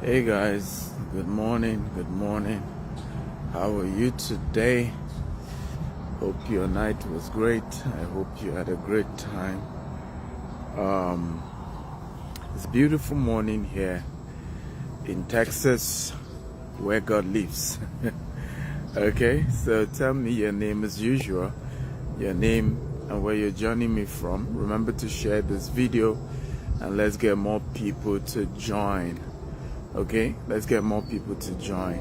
Hey guys, good morning, good morning. How are you today? Hope your night was great. I hope you had a great time. It's a beautiful morning here in Texas where God lives. Okay, so tell me your name as usual, your name and where you're joining me from. Remember to share this video and let's get more people to join. Okay, let's get more people to join.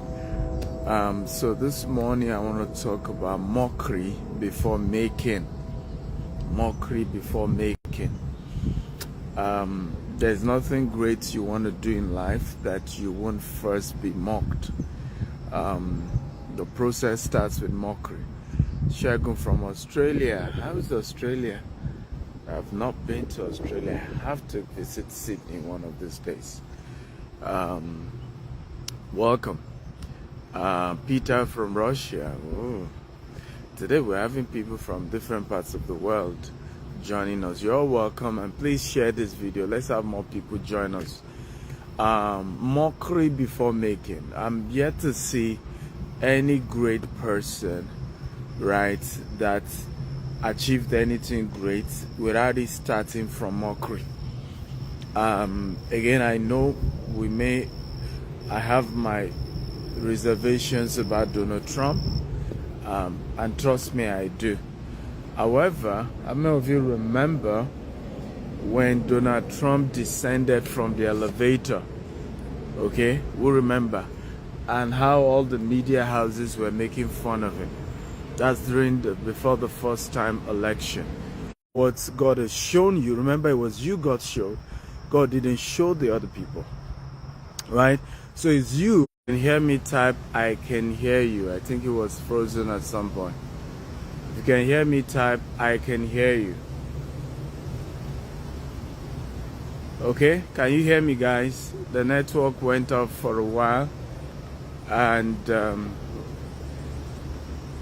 So this morning I want to talk about mockery before making. Mockery before making. There's nothing great you want to do in life that you won't first be mocked. The process starts with mockery. Shagun from Australia. How's Australia? I've not been to Australia. I have to visit Sydney one of these days. Welcome. Peter from Russia. Ooh. Today we're having people from different parts of the world joining us. You're welcome, and please share this video. Let's have more people join us. Mockery before making. I'm yet to see any great person, right, that achieved anything great without it starting from mockery. Again, I know I have my reservations about Donald Trump, and trust me, I do. However, how many of you remember when Donald Trump descended from the elevator? Okay, we remember, and how all the media houses were making fun of him. That's before the first time election. What God has shown you, remember, it was you God showed. God didn't show the other people, right? So it's you. Can hear me, type I can hear you. I think it was frozen at some point. If you can hear me, type I can hear you. Okay, can you hear me, guys? The network went off for a while, and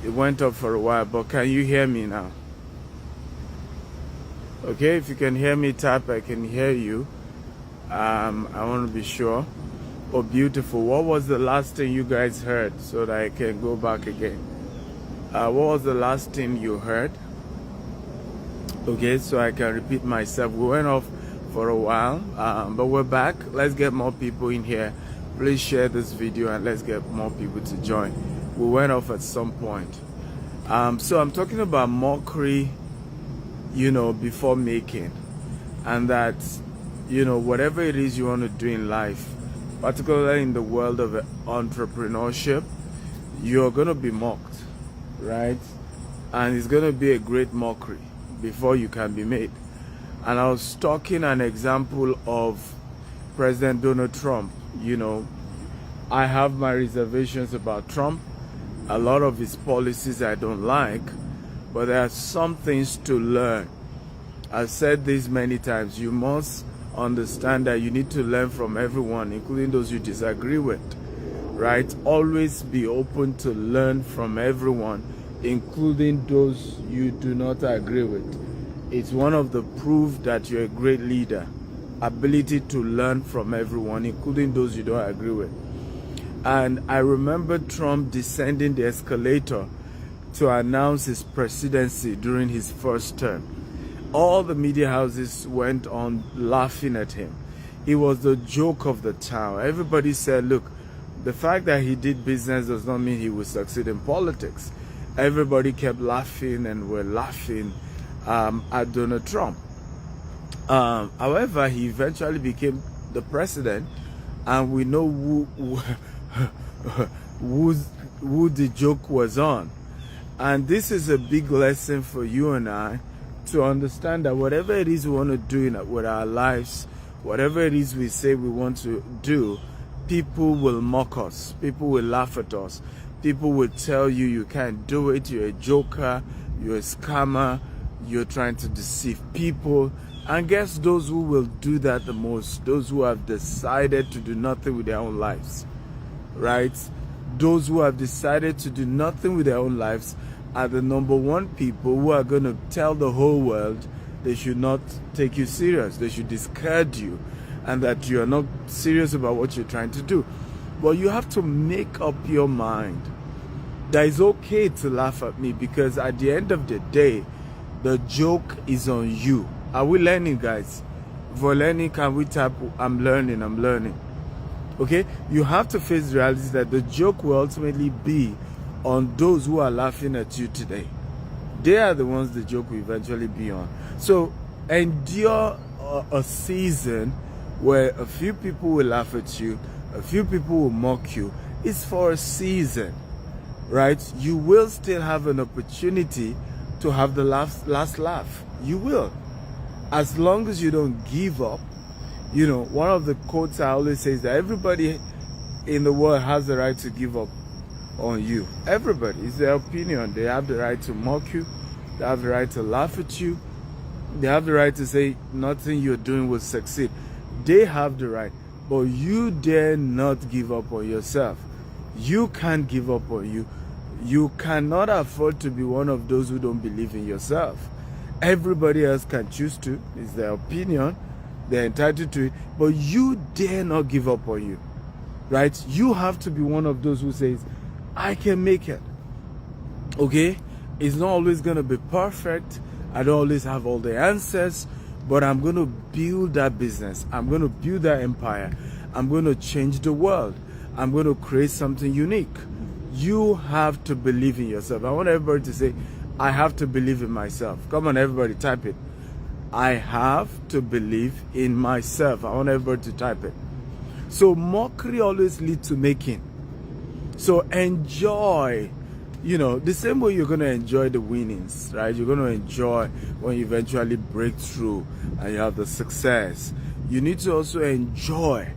it went off for a while, but can you hear me now? Okay, if you can hear me, type I can hear you. I want to be sure. Oh, beautiful. What was the last thing you guys heard so that I can go back again? What was the last thing you heard? Okay, so I can repeat myself. We went off for a while, but we're back. Let's get more people in here. Please share this video and let's get more people to join. We went off at some point. So I'm talking about mockery, before making. And that, whatever it is you want to do in life, particularly in the world of entrepreneurship, you're going to be mocked, right? And it's going to be a great mockery before you can be made. And I was talking an example of President Donald Trump. I have my reservations about Trump. A lot of his policies I don't like, but there are some things to learn. I've said this many times. You must understand that you need to learn from everyone, including those you disagree with, right? Always be open to learn from everyone, including those you do not agree with. It's one of the proof that you're a great leader. Ability to learn from everyone, including those you don't agree with. And I remember Trump descending the escalator to announce his presidency during his first term. All the media houses went on laughing at him. He was the joke of the town. Everybody said, look, the fact that he did business does not mean he will succeed in politics. Everybody kept laughing and were laughing at Donald Trump. However, he eventually became the president, and we know who the joke was on. And this is a big lesson for you and I, to understand that whatever it is we want to do with our lives, whatever it is we say we want to do, people will mock us. People will laugh at us. People will tell you you can't do it, you're a joker, you're a scammer, you're trying to deceive people. And guess those who will do that the most? Those who have decided to do nothing with their own lives, right? Those who have decided to do nothing with their own lives are the number one people who are going to tell the whole world they should not take you serious. They should discard you. and that you are not serious about what you're trying to do. But you have to make up your mind that it's okay to laugh at me, because at the end of the day, the joke is on you. Are we learning, guys? If we're learning, can we tap, I'm learning. Okay? You have to face the reality that the joke will ultimately be on those who are laughing at you today. They are the ones the joke will eventually be on. So endure a season where a few people will laugh at you, a few people will mock you. It's for a season, right? You will still have an opportunity to have the last laugh. You will. As long as you don't give up. You know, one of the quotes I always say is that everybody in the world has the right to give up on you. Everybody. It's their opinion. They have the right to mock you. They have the right to laugh at you. They have the right to say nothing you're doing will succeed. They have the right. But you dare not give up on yourself. You can't give up on you. You cannot afford to be one of those who don't believe in yourself. Everybody else can choose to. It's their opinion. They're entitled to it. But you dare not give up on you. Right? You have to be one of those who says, I can make it. Okay? It's not always going to be perfect. I don't always have all the answers. But I'm going to build that business. I'm going to build that empire. I'm going to change the world. I'm going to create something unique. You have to believe in yourself. I want everybody to say, I have to believe in myself. Come on, everybody, type it. I have to believe in myself. I want everybody to type it. So mockery always leads to making. So enjoy, you know, the same way you're going to enjoy the winnings, right? You're going to enjoy when you eventually break through and you have the success. You need to also enjoy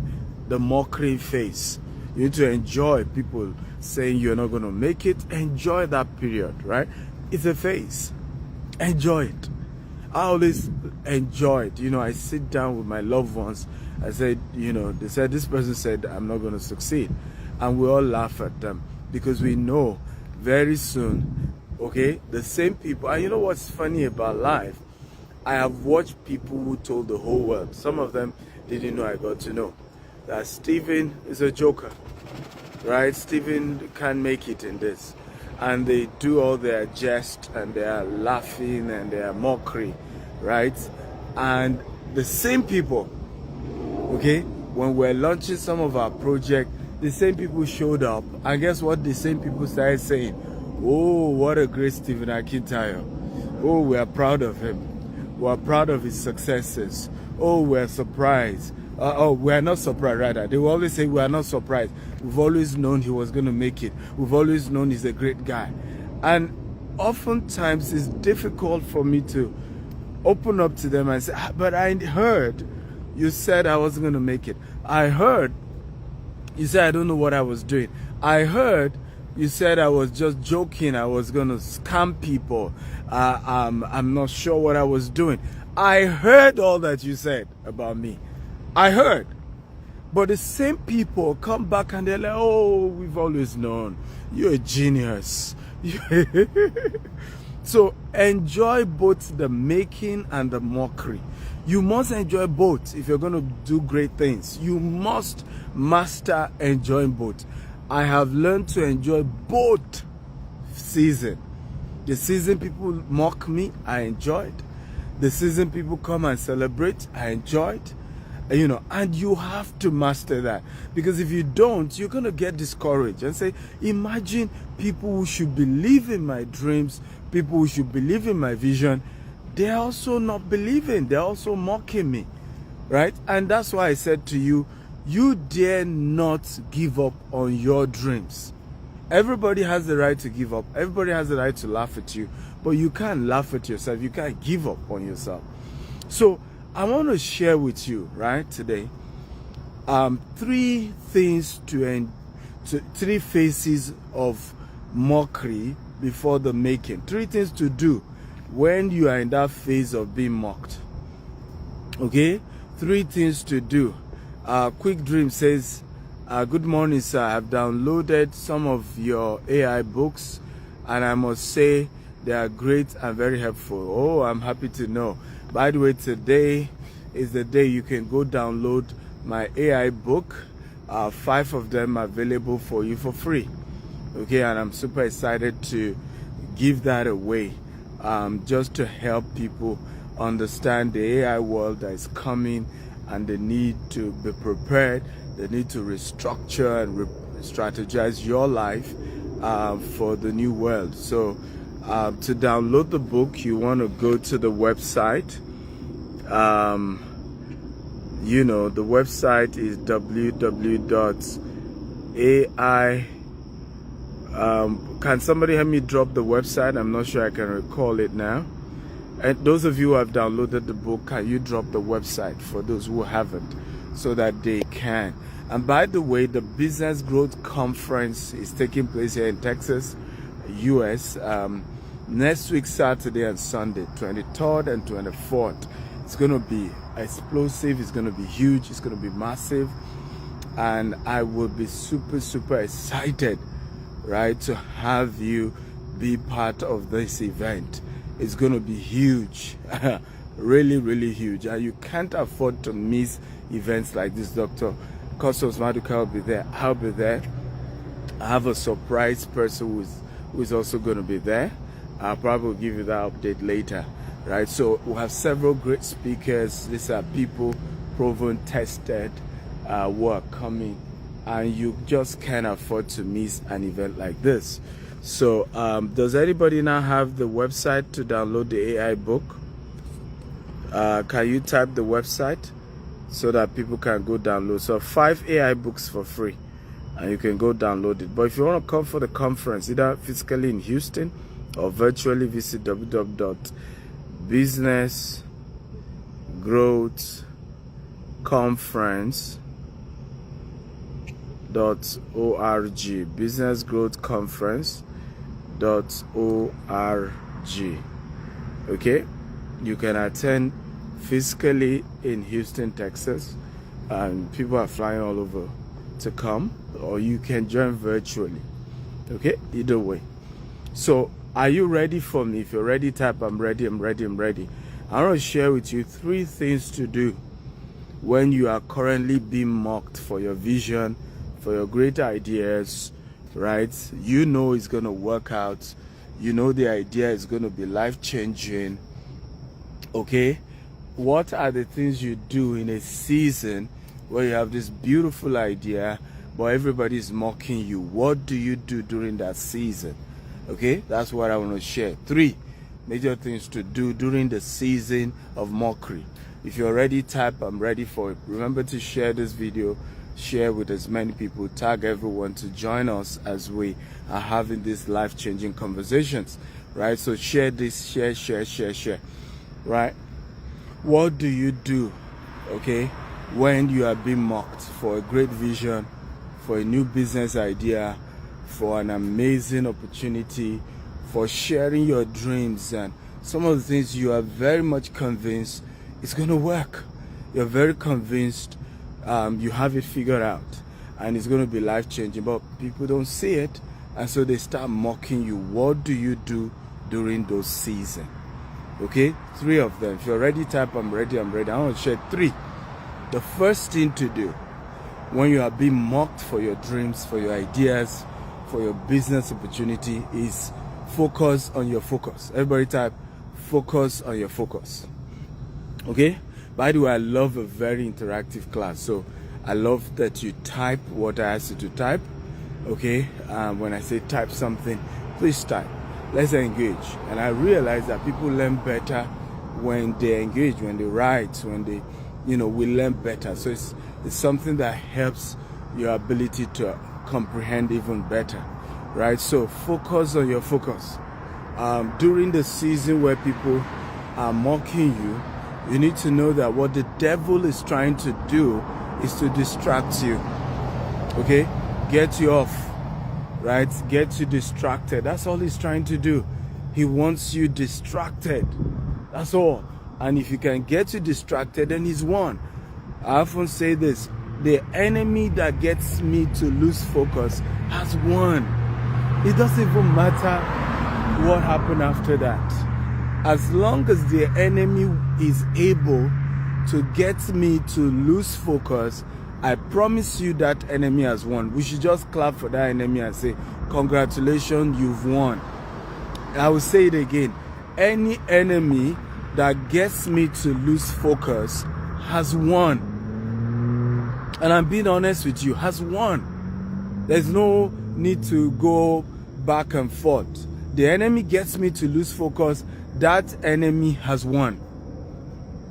the mockery phase. You need to enjoy people saying you're not going to make it. Enjoy that period, right? It's a phase. Enjoy it. I always enjoy it. You know, I sit down with my loved ones. I said, you know, they said, this person said, I'm not going to succeed. And we all laugh at them because we know very soon, okay, the same people. And you know what's funny about life? I have watched people who told the whole world. Some of them didn't know I got to know that Stephen is a joker, right? Stephen can't make it in this. And they do all their jest and they are laughing and they are mockery, right? And the same people, okay, when we're launching some of our project, the same people showed up. And guess what? The same people started saying, oh, what a great Stephen Akintayo. Oh, we are proud of him. We are proud of his successes. Oh, we're surprised. We're not surprised, rather. They will always say we are not surprised. We've always known he was going to make it. We've always known he's a great guy. And oftentimes it's difficult for me to open up to them and say, but I heard you said I wasn't going to make it. I heard you said I don't know what I was doing. I heard you said I was just joking. I was going to scam people. I'm not sure what I was doing. I heard all that you said about me. I heard. But the same people come back and they're like, oh, we've always known. You're a genius. So enjoy both the making and the mockery. You must enjoy both if you're going to do great things. You must master enjoying both. I have learned to enjoy both seasons. The season people mock me, I enjoyed. The season people come and celebrate, I enjoyed. You know, and you have to master that, because if you don't, you're going to get discouraged and say, imagine people who should believe in my dreams, people who should believe in my vision, they're also not believing, they're also mocking me, right? And that's why I said to you, you dare not give up on your dreams. Everybody has the right to give up. Everybody has the right to laugh at you, but you can't laugh at yourself. You can't give up on yourself. So I want to share with you, right, today, three things three phases of mockery before the making. Three things to do when you are in that phase of being mocked. Okay? Three things to do. Quick Dream says, good morning, sir. I've downloaded some of your AI books, and I must say they are great and very helpful. Oh, I'm happy to know. By the way, today is the day you can go download my AI book. 5 of them are available for you for free. Okay, and I'm super excited to give that away, just to help people understand the AI world that is coming, and the need to be prepared, the need to restructure and strategize your life for the new world. So to download the book, you want to go to the website. The website is www.ai. Can somebody help me drop the website? I'm not sure I can recall it now. And those of you who have downloaded the book, can you drop the website for those who haven't, so that they can? And by the way, the Business Growth Conference is taking place here in Texas, US, next week, Saturday and Sunday, 23rd and 24th. It's going to be explosive. It's going to be huge. It's going to be massive. And I will be super, super excited, right, to have you be part of this event. It's going to be huge. Really, really huge. And you can't afford to miss events like this. Dr. Costos Maduka will be there. I'll be there. I have a surprise person who is also going to be there. I'll probably give you that update later. Right, so we have several great speakers. These are people proven, tested, who are coming, and you just can't afford to miss an event like this. So does anybody now have the website to download the AI book? Can you type the website so that people can go download? So 5 AI books for free, and you can go download it. But if you want to come for the conference, either physically in Houston or virtually, visit www.businessgrowthconference.org. businessgrowthconference.org. Okay, you can attend physically in Houston, Texas, and people are flying all over to come, or you can join virtually. Okay, either way. So are you ready for me? If you're ready, type I'm ready, I'm ready, I'm ready. I want to share with you 3 things to do when you are currently being mocked for your vision, for your great ideas, right? You know it's going to work out. You know the idea is going to be life-changing. Okay? What are the things you do in a season where you have this beautiful idea, but everybody is mocking you? What do you do during that season? Okay, that's what I want to share. 3 major things to do during the season of mockery. If you're ready, type I'm ready for it. Remember to share this video, share with as many people, tag everyone to join us as we are having these life-changing conversations, right? So share this, share, right? What do you do, okay, when you are being mocked for a great vision, for a new business idea, for an amazing opportunity, for sharing your dreams and some of the things you are very much convinced it's going to work? You're very convinced, you have it figured out, and it's going to be life-changing, but people don't see it, and so they start mocking you. What do you do during those seasons? Okay, 3 of them. If you're ready, type I'm ready, I'm ready. I want to share 3. The first thing to do when you are being mocked for your dreams, for your ideas, for your business opportunity is focus on your focus. Everybody type focus on your focus. Okay? By the way, I love a very interactive class, so I love that you type what I ask you to type. Okay? When I say type something, please type. Let's engage. And I realize that people learn better when they engage, when they write, when they, we learn better. So it's something that helps your ability to comprehend even better, right? So focus on your focus. During the season where people are mocking you, you need to know that what the devil is trying to do is to distract you. Okay? Get you off, right? Get you distracted. That's all he's trying to do. He wants you distracted. That's all. And if you can get you distracted, then he's won. I often say this: the enemy that gets me to lose focus has won. It doesn't even matter what happened after that. As long as the enemy is able to get me to lose focus, I promise you that enemy has won. We should just clap for that enemy and say, congratulations, you've won. I will say it again. Any enemy that gets me to lose focus has won. And I'm being honest with you, has won. There's no need to go back and forth. The enemy gets me to lose focus, that enemy has won.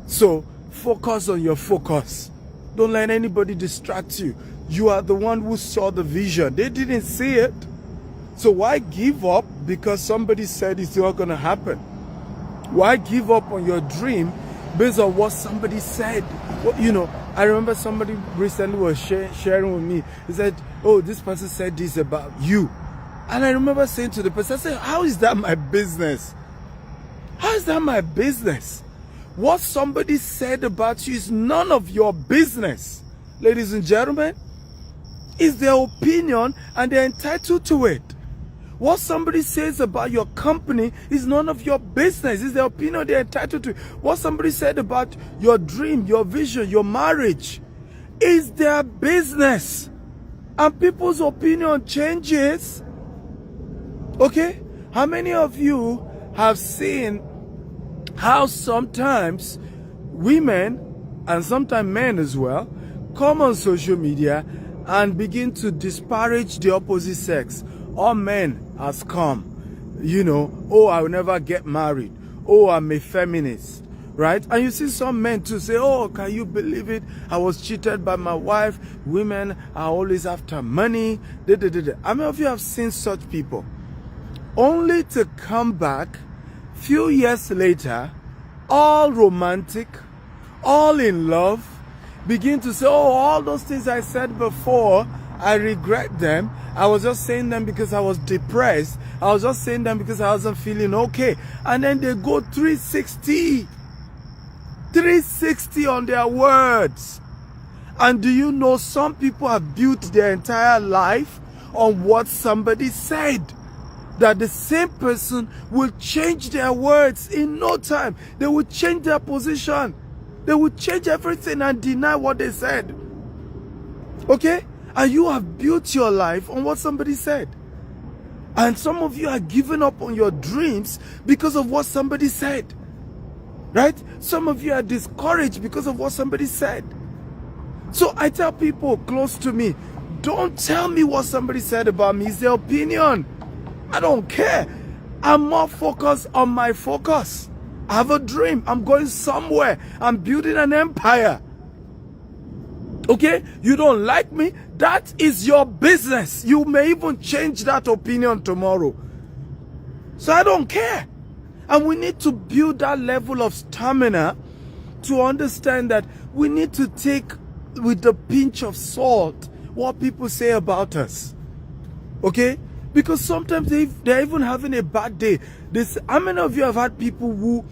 So focus on your focus. Don't let anybody distract you. You are the one who saw the vision. They didn't see it. So why give up because somebody said it's not going to happen? Why give up on your dream based on what somebody said? Well, you know, I remember somebody recently was sharing with me. He said, oh, this person said this about you. And I remember saying to the person, I said, how is that my business? How is that my business? What somebody said about you is none of your business. Ladies and gentlemen, it's their opinion and they're entitled to it. What somebody says about your company is none of your business. It's their opinion, they're entitled to it. What somebody said about your dream, your vision, your marriage is their business. And people's opinion changes. Okay? How many of you have seen how sometimes women and sometimes men as well come on social media and begin to disparage the opposite sex? All men has come, you know, oh, I will never get married. Oh, I'm a feminist, right? And you see some men too say, oh, can you believe it? I was cheated by my wife. Women are always after money. How many of you have seen such people? Only to come back few years later, all romantic, all in love, begin to say, oh, all those things I said before, I regret them. I was just saying them because I was depressed. I was just saying them because I wasn't feeling okay. And then they go 360 on their words. And do you know some people have built their entire life on what somebody said? That the same person will change their words in no time. They will change their position. They will change everything and deny what they said. Okay? And you have built your life on what somebody said. And some of you are giving up on your dreams because of what somebody said. Right? Some of you are discouraged because of what somebody said. So I tell people close to me, don't tell me what somebody said about me. It's their opinion. I don't care. I'm more focused on my focus. I have a dream. I'm going somewhere. I'm building an empire. Okay? You don't like me? That is your business. You may even change that opinion tomorrow. So I don't care. And we need to build that level of stamina to understand that we need to take with a pinch of salt what people say about us. Okay? Because sometimes they're even having a bad day. How many of you have had people who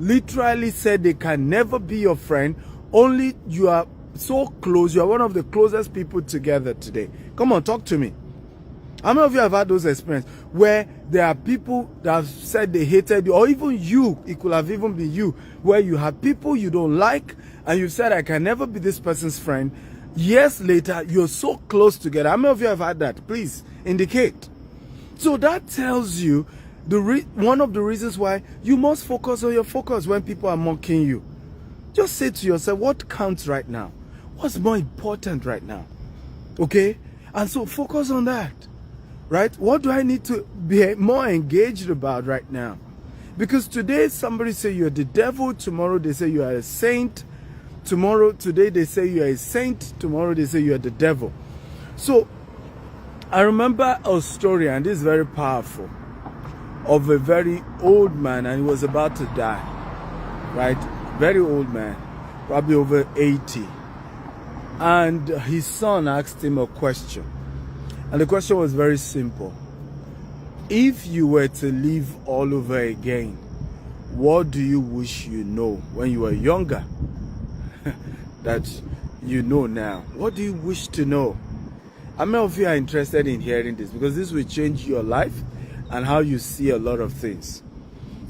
literally said they can never be your friend, only you are so close, you are one of the closest people together today? Come on, talk to me. How many of you have had those experiences where there are people that have said they hated you, or even you, it could have even been you, where you have people you don't like, and you said, I can never be this person's friend. Years later, you're so close together. How many of you have had that? Please indicate. So that tells you one of the reasons why you must focus on your focus when people are mocking you. Just say to yourself, what counts right now? What's more important right now? Okay? And so focus on that. Right? What do I need to be more engaged about right now? Because today somebody say you're the devil, tomorrow they say you are a saint. Today they say you are a saint, tomorrow they say you are the devil. So I remember a story, and this is very powerful, of a very old man, and he was about to die. Right? Very old man, probably over 80. And his son asked him a question. And the question was very simple. If you were to live all over again, what do you wish you know when you were younger that you know now? What do you wish to know? How many of you are interested in hearing this? Because this will change your life and how you see a lot of things.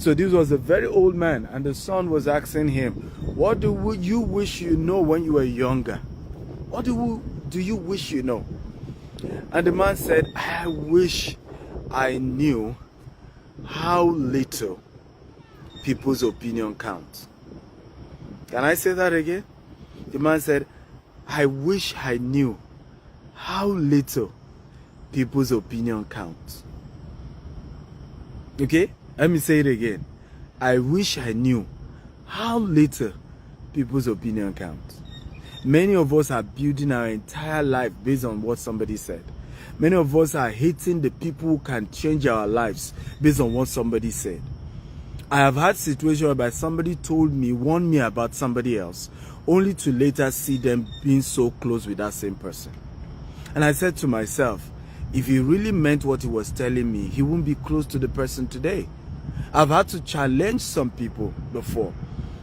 So this was a very old man, and the son was asking him, what do you wish you know when you were younger? What do you wish you know? And the man said, I wish I knew how little people's opinion counts. Can I say that again? The man said, I wish I knew how little people's opinion counts. Okay? Let me say it again. I wish I knew how little people's opinion counts. Many of us are building our entire life based on what somebody said. Many of us are hating the people who can change our lives based on what somebody said. I have had situations whereby somebody warned me about somebody else, only to later see them being so close with that same person. And I said to myself, if he really meant what he was telling me, he wouldn't be close to the person today. I've had to challenge some people before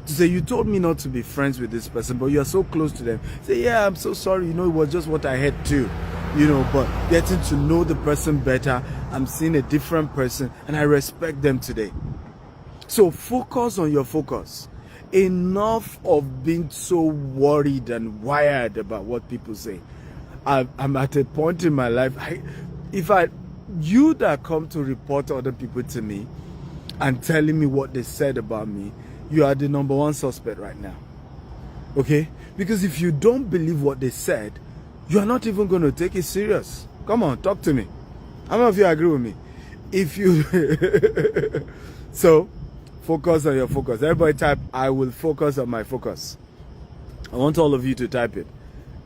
to say, you told me not to be friends with this person, but you're so close to them. Say, yeah, I'm so sorry. You know, it was just what I had too. You know, but getting to know the person better, I'm seeing a different person, and I respect them today. So focus on your focus. Enough of being so worried and wired about what people say. I'm at a point in my life, you that come to report other people to me and telling me what they said about me, you are the number one suspect right now. Okay? Because if you don't believe what they said, you are not even going to take it serious. Come on, talk to me. How many of you agree with me? If you... So, focus on your focus. Everybody type, I will focus on my focus. I want all of you to type it.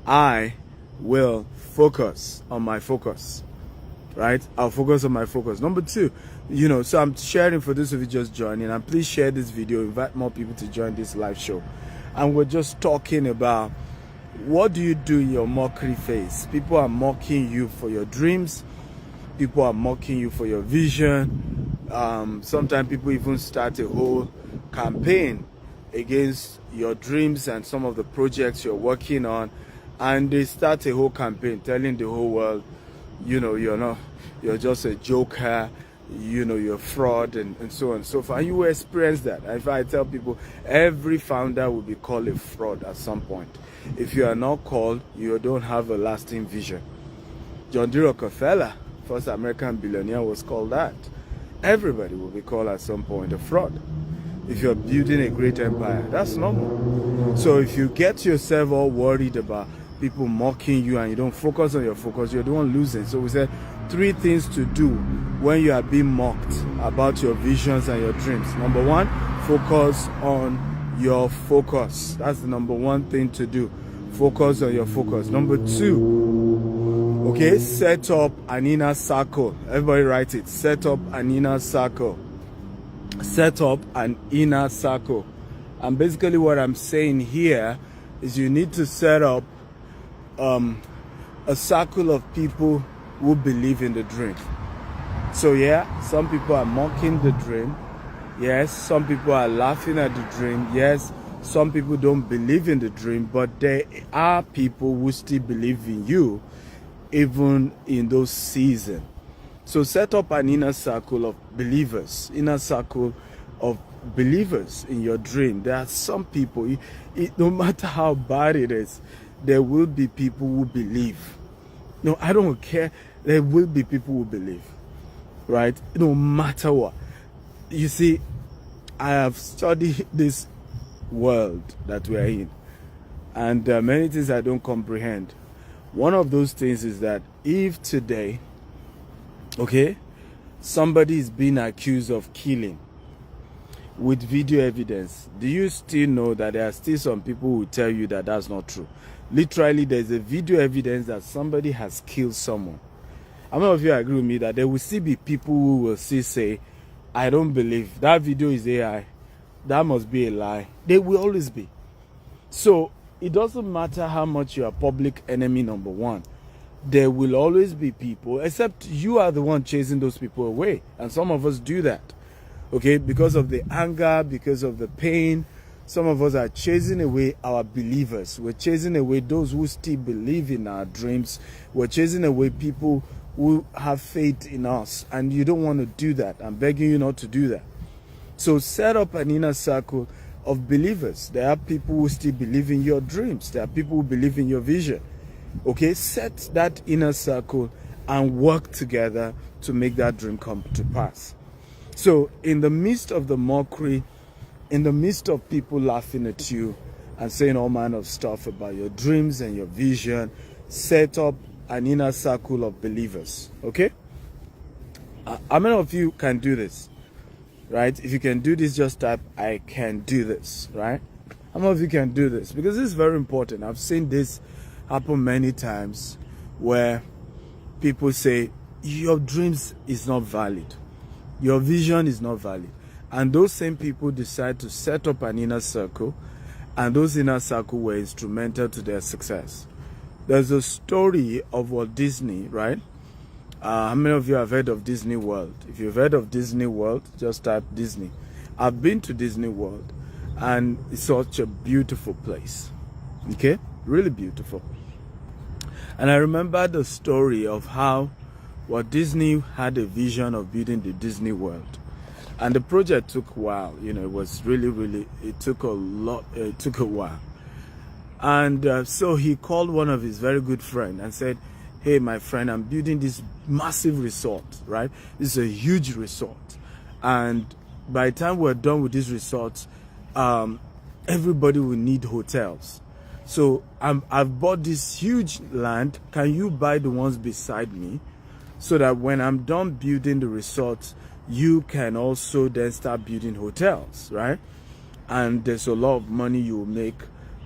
I will focus on my focus. Right? I'll focus on my focus. Number 2, so I'm sharing for those of you just joining, and please share this video, invite more people to join this live show. And we're just talking about, what do you do in your mockery phase? People are mocking you for your dreams. People are mocking you for your vision. Sometimes people even start a whole campaign against your dreams and some of the projects you're working on. And they start a whole campaign telling the whole world, you're just a joker, you're a fraud, and so on and so forth. And you will experience that. If I tell people, every founder will be called a fraud at some point. If you are not called, you don't have a lasting vision. John D. Rockefeller, first American billionaire, was called that. Everybody will be called at some point a fraud. If you're building a great empire, that's normal. So if you get yourself all worried about people mocking you and you don't focus on your focus, you're the one losing. So we said 3 things to do when you are being mocked about your visions and your dreams. Number 1, focus on your focus. That's the number 1 thing to do. Focus on your focus. Number 2, okay, set up an inner circle. Everybody write it. Set up an inner circle. Set up an inner circle. And basically what I'm saying here is you need to set up a circle of people who believe in the dream. So yeah, some people are mocking the dream. Yes, some people are laughing at the dream. Yes, some people don't believe in the dream, but there are people who still believe in you even in those seasons. So set up an inner circle of believers, inner circle of believers in your dream. There are some people, no matter how bad it is, there will be people who believe. No, I don't care. There will be people who believe, right? No matter what. You see, I have studied this world that we are in, and many things I don't comprehend. One of those things is that if today, okay, somebody is being accused of killing with video evidence, do you still know that there are still some people who tell you that that's not true? Literally, there's a video evidence that somebody has killed someone. How many of you agree with me that there will still be people who will still say, I don't believe that video is AI, that must be a lie? They will always be. So it doesn't matter how much you are public enemy number 1. There will always be people, except you are the one chasing those people away. And some of us do that, okay, because of the anger, because of the pain. Some of us are chasing away our believers. We're chasing away those who still believe in our dreams. We're chasing away people who have faith in us. And you don't want to do that. I'm begging you not to do that. So set up an inner circle of believers. There are people who still believe in your dreams. There are people who believe in your vision. Okay, set that inner circle and work together to make that dream come to pass. So in the midst of the mockery, in the midst of people laughing at you and saying all manner of stuff about your dreams and your vision, set up an inner circle of believers. Okay? How many of you can do this? Right? If you can do this, just type, I can do this. Right? How many of you can do this? Because this is very important. I've seen this happen many times where people say, your dreams is not valid. Your vision is not valid. And those same people decide to set up an inner circle, and those inner circle were instrumental to their success. There's a story of Walt Disney, right? How many of you have heard of Disney World? If you've heard of Disney World, just type Disney. I've been to Disney World, and it's such a beautiful place. Okay? Really beautiful. And I remember the story of how Walt Disney had a vision of building the Disney World. And the project took a while. You know, it was really, it took a while. And so he called one of his very good friends and said, hey, my friend, I'm building this massive resort, right? This is a huge resort. And by the time we're done with this resort, everybody will need hotels. So I've bought this huge land. Can you buy the ones beside me? So that when I'm done building the resort, you can also then start building hotels, right? And there's a lot of money you will make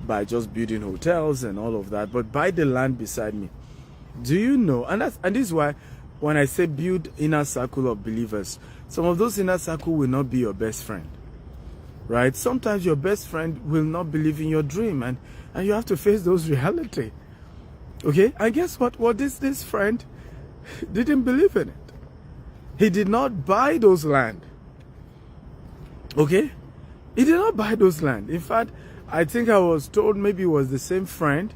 by just building hotels and all of that. But buy the land beside me. Do you know? And this is why when I say build inner circle of believers, some of those inner circle will not be your best friend, right? Sometimes your best friend will not believe in your dream, and you have to face those reality. Okay? And guess what? What this friend didn't believe in it. He did not buy those land. Okay? He did not buy those land. In fact, I think I was told maybe it was the same friend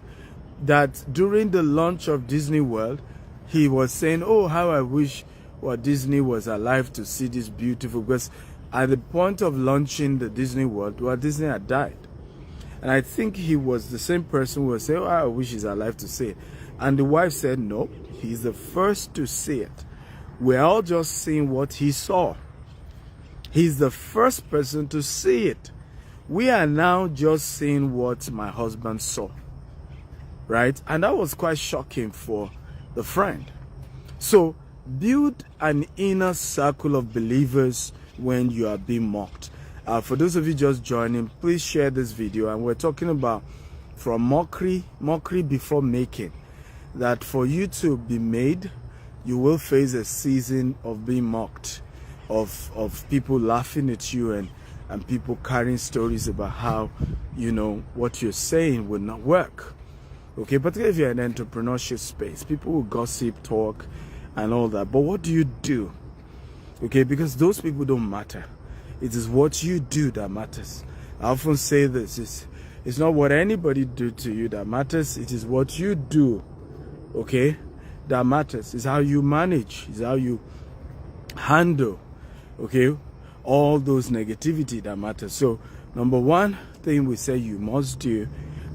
that during the launch of Disney World, he was saying, oh, how I wish Walt Disney was alive to see this beautiful, because at the point of launching the Disney World, Walt Disney had died. And I think he was the same person who was saying, oh, I wish he's alive to see it. And the wife said, no, he's the first to see it. We're all just seeing what he saw. He's the first person to see it. We are now just seeing what my husband saw. Right? And that was quite shocking for the friend. So build an inner circle of believers when you are being mocked. For those of you just joining, please share this video. And we're talking about from mockery before making. That for you to be made, you will face a season of being mocked, of people laughing at you and people carrying stories about how, you know, what you're saying will not work. Okay, particularly if you're in entrepreneurship space, people will gossip, talk, and all that. But what do you do? Okay, because those people don't matter. It is what you do that matters. I often say this, it's not what anybody do to you that matters, it is what you do, okay, that matters. It's how you manage, it's how you handle, okay, all those negativity that matters. So, number one thing we say you must do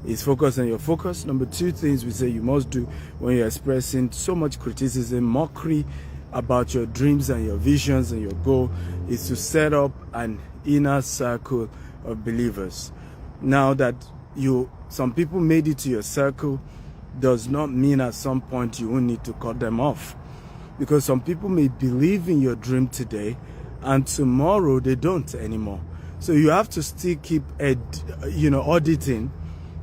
is focus on your focus. Number two things we say you must do when you're expressing so much criticism, mockery about your dreams and your visions and your goal is to set up an inner circle of believers. Now that some people made it to your circle does not mean at some point you will need to cut them off, because some people may believe in your dream today and tomorrow they don't anymore. So you have to still keep auditing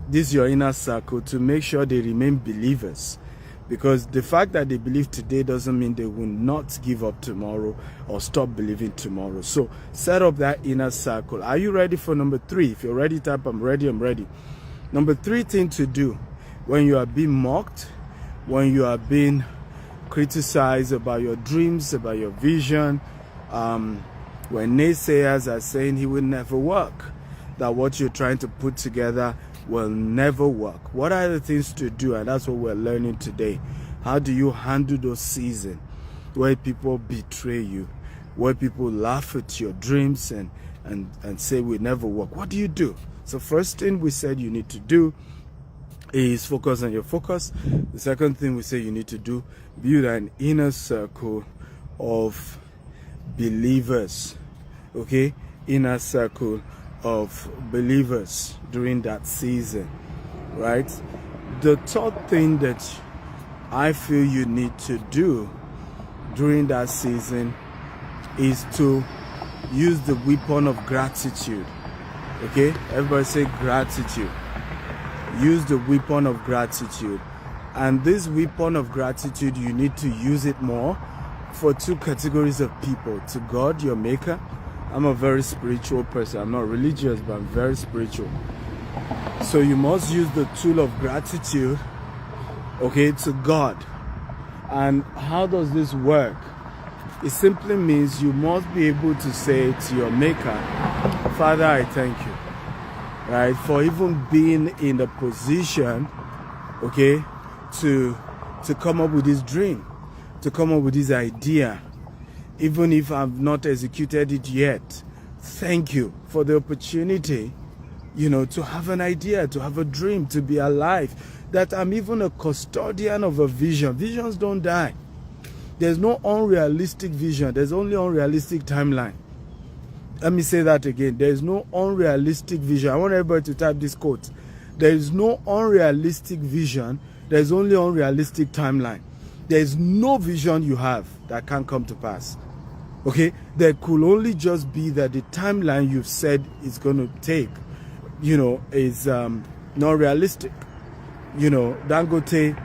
this your inner circle to make sure they remain believers, because the fact that they believe today doesn't mean they will not give up tomorrow or stop believing tomorrow. So set up that inner circle. Are you ready for number 3? If you're ready, type I'm ready. Number 3 thing to do when you are being mocked, when you are being criticized about your dreams, about your vision, when naysayers are saying it will never work, that what you're trying to put together will never work. What are the things to do? And that's what we're learning today. How do you handle those seasons where people betray you, where people laugh at your dreams and say we never work. What do you do? So first thing we said you need to do is focus on your focus. The second thing we say you need to do, build an inner circle of believers. Okay, inner circle of believers during that season, right? The third thing that I feel you need to do during that season is to use the weapon of gratitude. Okay, everybody say gratitude. Use the weapon of gratitude. And this weapon of gratitude, you need to use it more for two categories of people: to God, your maker. I'm a very spiritual person. I'm not religious, but I'm very spiritual. So you must use the tool of gratitude, okay, to God. And how does this work? It simply means you must be able to say to your maker, Father, I thank you, right, for even being in the position, okay, to come up with this dream, to come up with this idea, even if I've not executed it yet. Thank you for the opportunity, to have an idea, to have a dream, to be alive, that I'm even a custodian of a vision. Visions don't die. There's no unrealistic vision. There's only unrealistic timeline. Let me say that again. There is no unrealistic vision. I want everybody to type this quote. There is no unrealistic vision. There is only unrealistic timeline. There is no vision you have that can't come to pass. Okay? There could only just be that the timeline you've said is going to take, is not realistic. Dangote,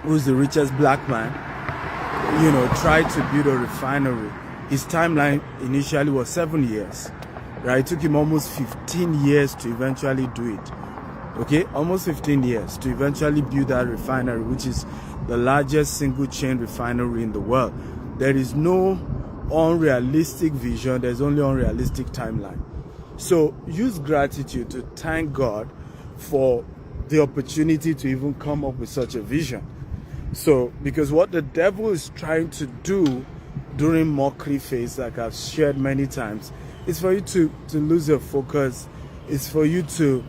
who's the richest black man, tried to build a refinery. His timeline initially was 7 years, right? It took him almost 15 years to eventually do it. Okay, almost 15 years to eventually build that refinery, which is the largest single chain refinery in the world. There is no unrealistic vision. There's only unrealistic timeline. So use gratitude to thank God for the opportunity to even come up with such a vision. So, because what the devil is trying to do during mockery phase, like I've shared many times, is for you to lose your focus. It's for you to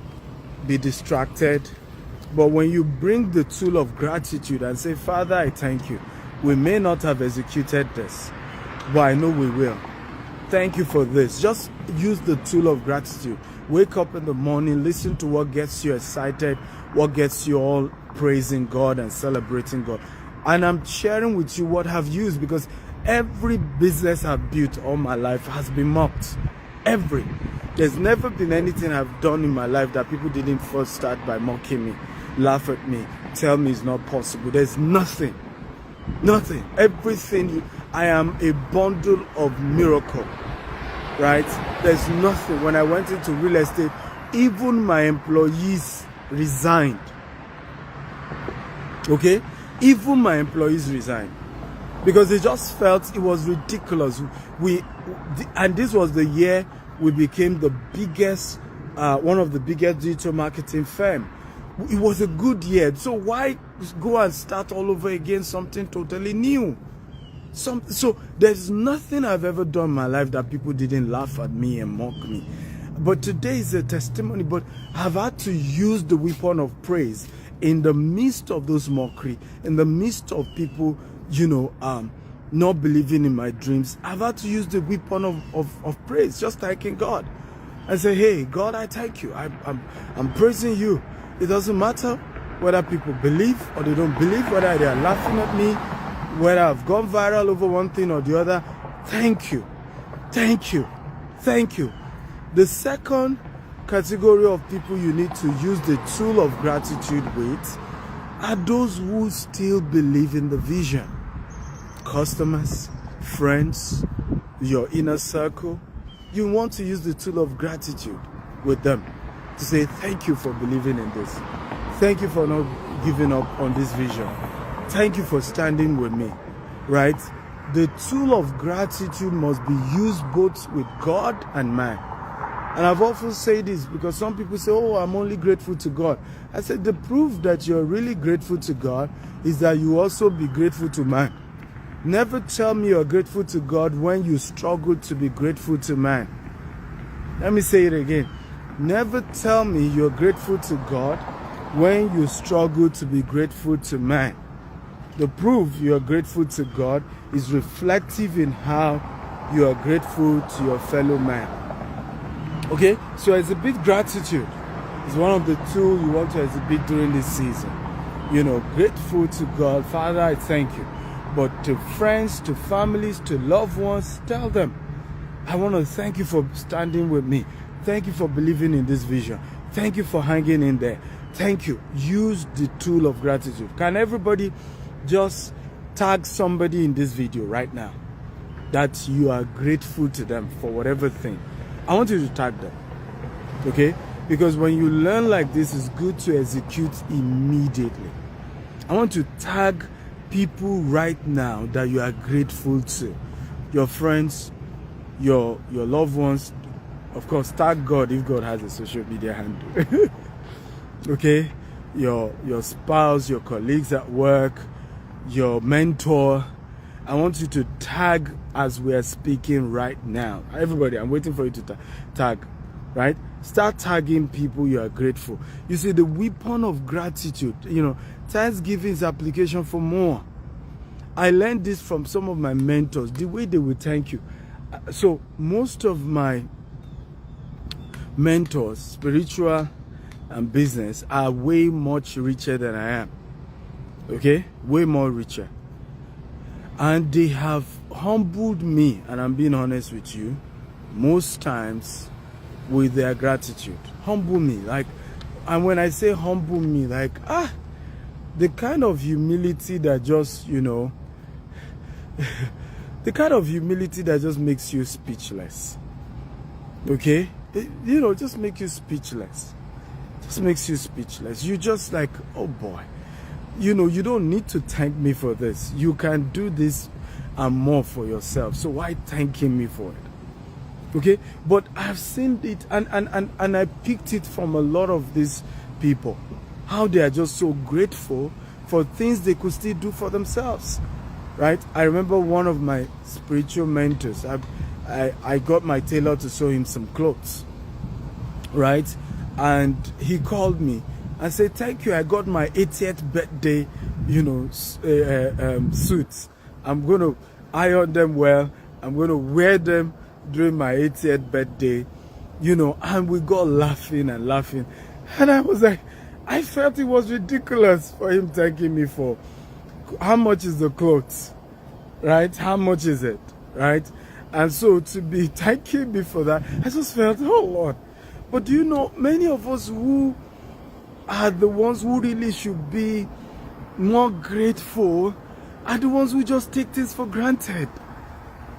be distracted. But when you bring the tool of gratitude and say, Father, I thank you. We may not have executed this, but I know we will. Thank you for this. Just use the tool of gratitude. Wake up in the morning, listen to what gets you excited, what gets you all praising God and celebrating God. And I'm sharing with you what I've used, because every business I've built all my life has been mocked. There's never been anything I've done in my life that people didn't first start by mocking me, laugh at me, tell me it's not possible. There's nothing. Everything. I am a bundle of miracle, right? There's nothing. When I went into real estate, even my employees resigned. Okay? Even my employees resigned because they just felt it was ridiculous. And this was the year we became the biggest, one of the biggest digital marketing firm. It was a good year. So why go and start all over again, something totally new? So there's nothing I've ever done in my life that people didn't laugh at me and mock me. But today is a testimony. But I've had to use the weapon of praise in the midst of those mockery, in the midst of people, not believing in my dreams. I've had to use the weapon of praise, just thanking God. I say, hey, God, I thank you. I'm praising you. It doesn't matter whether people believe or they don't believe, whether they are laughing at me, whether I've gone viral over one thing or the other. Thank you. Thank you. Thank you. The second category of people you need to use the tool of gratitude with are those who still believe in the vision. Customers, friends, your inner circle. You want to use the tool of gratitude with them to say, thank you for believing in this. Thank you for not giving up on this vision. Thank you for standing with me, right? The tool of gratitude must be used both with God and man. And I've often said this because some people say, oh, I'm only grateful to God. I said, the proof that you're really grateful to God is that you also be grateful to man. Never tell me you're grateful to God when you struggle to be grateful to man. Let me say it again. Never tell me you're grateful to God when you struggle to be grateful to man. The proof you're grateful to God is reflective in how you are grateful to your fellow man. Okay? So exhibit gratitude is one of the tools you want to exhibit during this season. You know, grateful to God. Father, I thank you. But to friends, to families, to loved ones, tell them, I want to thank you for standing with me. Thank you for believing in this vision. Thank you for hanging in there. Thank you. Use the tool of gratitude. Can everybody just tag somebody in this video right now that you are grateful to them for whatever thing? I want you to tag them. Okay? Because when you learn like this, it's good to execute immediately. I want to tag people right now that you are grateful to. Your friends, your loved ones. Of course, tag God if God has a social media handle. Okay? Your spouse, your colleagues at work, your mentor. I want you to tag as we are speaking right now. Everybody, I'm waiting for you to tag. Right? Start tagging people you are grateful. You see, the weapon of gratitude, you know, Thanksgiving is application for more. I learned this from some of my mentors, the way they will thank you. So most of my mentors, spiritual and business, are way much richer than I am. Okay? Way more richer. And they have humbled me, and I'm being honest with you, most times with their gratitude. Humble me. Like, and when I say humble me, like, the kind of humility that just, you know, the kind of humility that just makes you speechless. Okay? You know, just make you speechless. Just makes you speechless. You just like, oh boy. You know, you don't need to thank me for this. You can do this and more for yourself. So why thanking me for it? Okay? But I've seen it and I picked it from a lot of these people. How they are just so grateful for things they could still do for themselves. Right? I remember one of my spiritual mentors. I got my tailor to sew him some clothes. Right? And he called me and said, thank you, I got my 80th birthday, you know, suits. I'm going to iron them well. I'm going to wear them during my 80th birthday, you know. And we got laughing and laughing. And I was like, I felt it was ridiculous for him thanking me for how much is the clothes, right? How much is it, right? And so to be thanking me for that, I just felt, oh Lord. But do you know, many of us who are the ones who really should be more grateful are the ones who just take things for granted,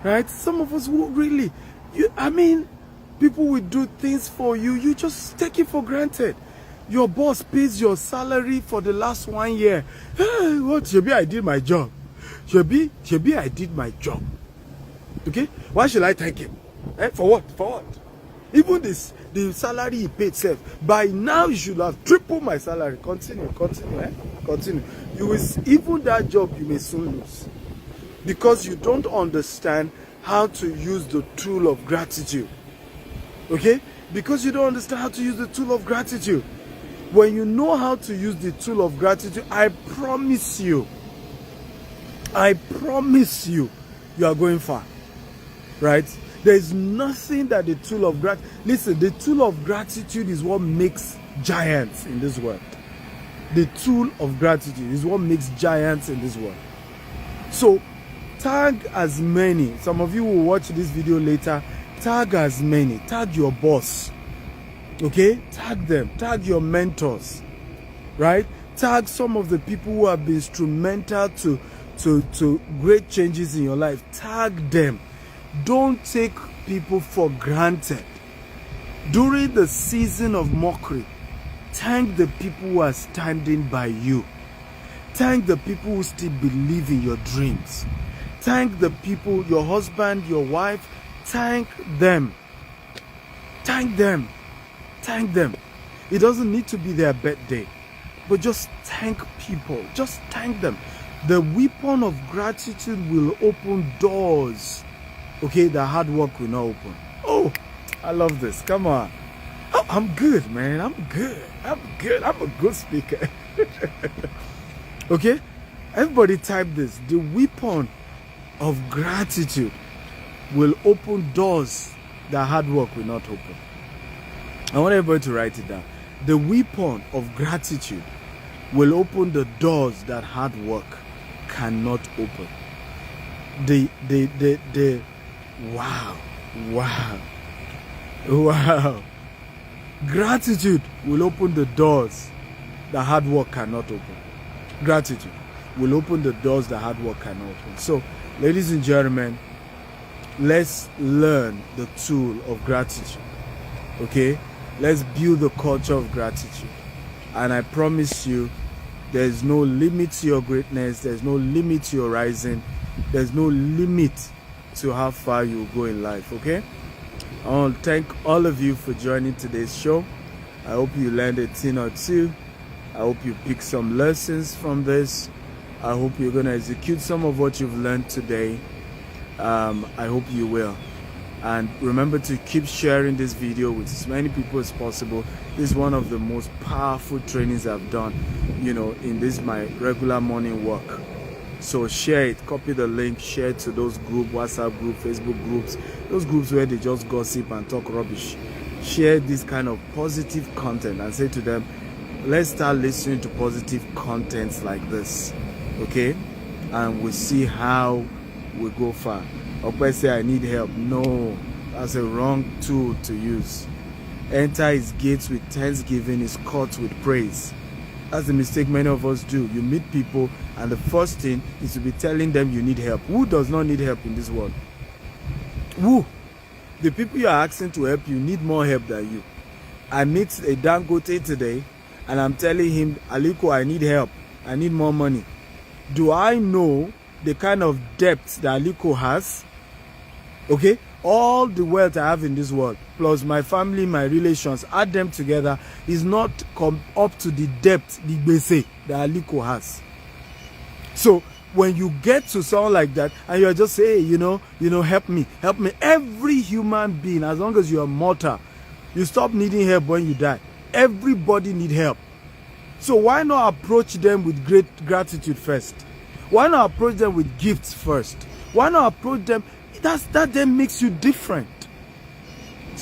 right? Some of us who really, people will do things for you, you just take it for granted. Your boss pays your salary for the last 1 year. Hey, what? Shebi, I did my job. Shebi, I did my job. Okay? Why should I thank him? For what? For what? Even the salary he paid self. By now you should have tripled my salary. Continue. You will, even that job you may soon lose. Because you don't understand how to use the tool of gratitude. Okay? Because you don't understand how to use the tool of gratitude. When you know how to use the tool of gratitude, I promise you, you are going far. Right? There is nothing that the tool of gratitude... Listen, the tool of gratitude is what makes giants in this world. The tool of gratitude is what makes giants in this world. So, tag as many. Some of you will watch this video later. Tag as many. Tag your boss. Okay? Tag them. Tag your mentors. Right? Tag some of the people who have been instrumental to great changes in your life. Tag them. Don't take people for granted. During the season of mockery, thank the people who are standing by you. Thank the people who still believe in your dreams. Thank the people, your husband, your wife. Thank them. Thank them. Thank them. It doesn't need to be their birthday, but just thank people. Just thank them. The weapon of gratitude will open doors, okay, that hard work will not open. Oh, I love this. Come on. Oh, I'm good, man. I'm good. I'm a good speaker. Okay? Everybody type this. The weapon of gratitude will open doors that hard work will not open. I want everybody to write it down. The weapon of gratitude will open the doors that hard work cannot open. Wow. Gratitude will open the doors that hard work cannot open. Gratitude will open the doors that hard work cannot open. So, ladies and gentlemen, let's learn the tool of gratitude. Okay? Let's build the culture of gratitude. And I promise you, there's no limit to your greatness. There's no limit to your rising. There's no limit to how far you will go in life. Okay? I want to thank all of you for joining today's show. I hope you learned a thing or two. I hope you pick some lessons from this. I hope you're going to execute some of what you've learned today. I hope you will. And remember to keep sharing this video with as many people as possible. This is one of the most powerful trainings I've done, in this my regular morning work. So share it, copy the link, share it to those groups, WhatsApp group, Facebook groups, those groups where they just gossip and talk rubbish. Share this kind of positive content and say to them, let's start listening to positive contents like this, okay? And we'll see how we go far. Okwe say, I need help. No, that's a wrong tool to use. Enter his gates with thanksgiving, his courts with praise. That's the mistake many of us do. You meet people and the first thing is to be telling them you need help. Who does not need help in this world? Who? The people you are asking to help you need more help than you. I meet a Dangote today and I'm telling him, Aliko, I need help. I need more money. Do I know the kind of debt that Aliko has? Okay? All the wealth I have in this world, plus my family, my relations, add them together, is not up to the debt, the bese that Aliko has. So when you get to someone like that and you're just saying, hey, help me. Every human being, as long as you're mortal, you stop needing help when you die. Everybody need help. So why not approach them with great gratitude first? Why not approach them with gifts first? Why not approach them? That then makes you different,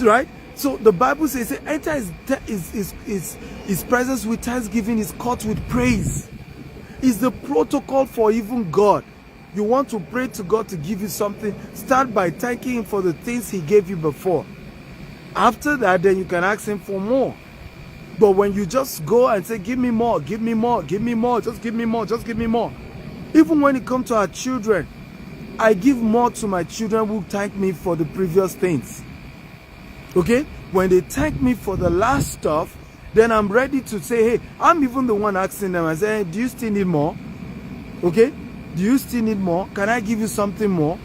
right? So the Bible says, enter his presence with thanksgiving, his court with praise. It's the protocol for even God. You want to pray to God to give you something, start by thanking him for the things he gave you before. After that, then you can ask him for more. But when you just go and say, give me more, give me more, give me more, just give me more, just give me more. Even when it comes to our children, I give more to my children who thank me for the previous things. Okay? When they thank me for the last stuff, then I'm ready to say, hey, I'm even the one asking them. I say, hey, do you still need more? Okay? Do you still need more? Can I give you something more?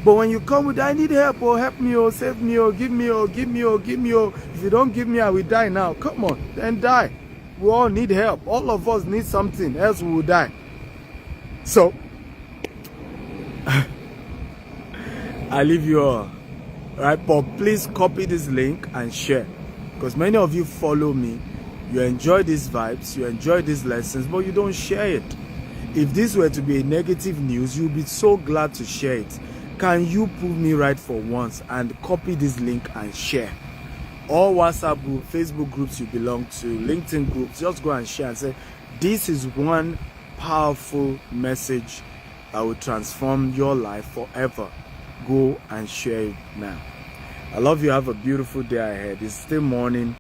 But when you come with, I need help, or help me, or save me, or give me, or give me, or give me, or if you don't give me, I will die now. Come on, then die. We all need help. All of us need something, else we will die. So, I leave you all, right? But please copy this link and share, because many of you follow me, you enjoy these vibes, you enjoy these lessons, but you don't share it. If this were to be a negative news, you'll be so glad to share it. Can you prove me right for once and copy this link and share? All WhatsApp group, Facebook groups you belong to, LinkedIn groups, just go and share and say, this is one powerful message that will transform your life forever. Go and share it now. I love you. Have a beautiful day ahead. It's still morning.